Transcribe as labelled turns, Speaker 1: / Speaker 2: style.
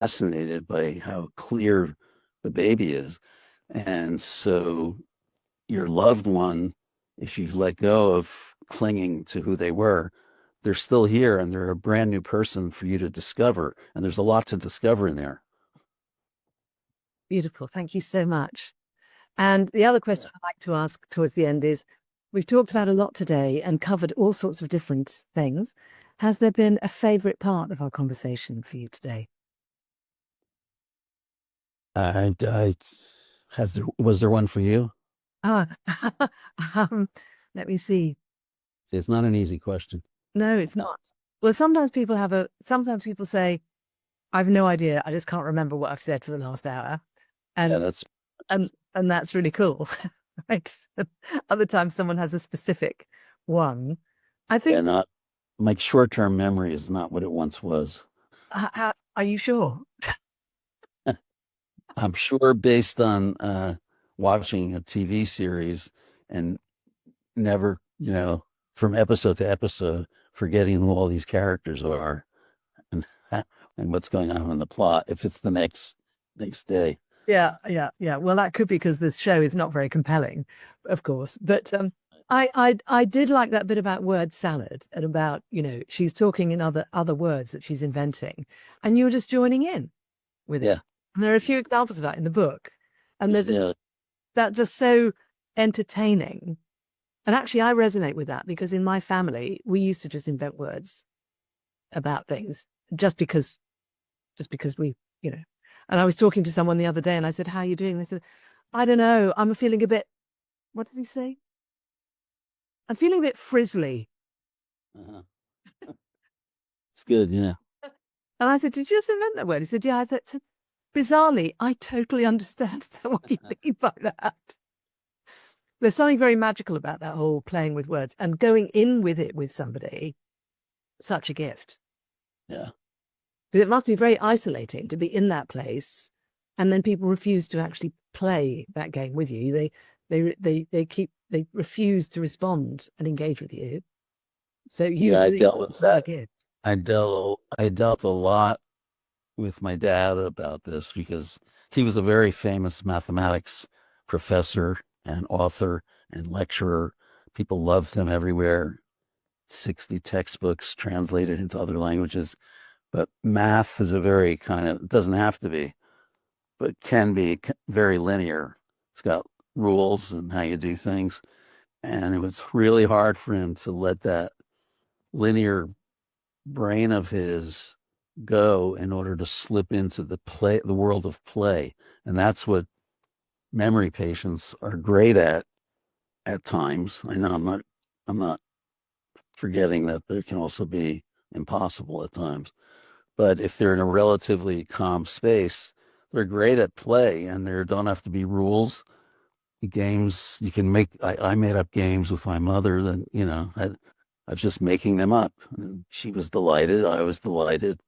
Speaker 1: fascinated by how clear the baby is. And so your loved one, if you've let go of clinging to who they were, they're still here and they're a brand new person for you to discover. And there's a lot to discover in there.
Speaker 2: Beautiful. Thank you so much. And the other question I'd like to ask towards the end is, we've talked about a lot today and covered all sorts of different things. Has there been a favorite part of our conversation for you today?
Speaker 1: I was there one for you?
Speaker 2: Ah, um, let me see.
Speaker 1: It's not an easy question.
Speaker 2: No, it's not. Well, sometimes people say, I've no idea. I just can't remember what I've said for the last hour.
Speaker 1: Yeah,
Speaker 2: And
Speaker 1: that's
Speaker 2: and that's really cool. Right. Other times someone has a specific one. I
Speaker 1: yeah,
Speaker 2: think,
Speaker 1: not my short-term memory is not what it once was.
Speaker 2: are you sure?
Speaker 1: I'm sure based on watching a TV series and never, from episode to episode, forgetting who all these characters are and and what's going on in the plot if it's the next day.
Speaker 2: Yeah, yeah, yeah. Well, that could be because this show is not very compelling, of course. But I did like that bit about word salad and about, she's talking in other words that she's inventing, and you were just joining in with it.
Speaker 1: Yeah.
Speaker 2: And there are a few examples of that in the book, and they're
Speaker 1: Yeah.
Speaker 2: just so entertaining. And actually, I resonate with that because in my family, we used to just invent words about things just because we, you know. And I was talking to someone the other day and I said, how are you doing? They said, I don't know. I'm feeling a bit, what did he say? I'm feeling a bit frizzly.
Speaker 1: Uh-huh. It's good. Yeah.
Speaker 2: And I said, did you just invent that word? He said, yeah. I said, bizarrely, I totally understand what you mean by that. There's something very magical about that whole playing with words and going in with it with somebody. Such a gift.
Speaker 1: Yeah.
Speaker 2: Because it must be very isolating to be in that place and then people refuse to actually play that game with you. They refuse to respond and engage with you. So you
Speaker 1: Yeah. I
Speaker 2: doing
Speaker 1: dealt with
Speaker 2: what a
Speaker 1: that.
Speaker 2: gift.
Speaker 1: I dealt a lot with my dad about this because he was a very famous mathematics professor and author and lecturer. People loved him everywhere. 60 textbooks translated into other languages. But math is a very kind of, it doesn't have to be, but can be very linear. It's got rules and how you do things. And it was really hard for him to let that linear brain of his go in order to slip into the world of play. And that's what memory patients are great at times. I know I'm not forgetting that there can also be impossible at times. But if they're in a relatively calm space, they're great at play and there don't have to be rules. The games you can make, I made up games with my mother that, I was just making them up. And she was delighted. I was delighted.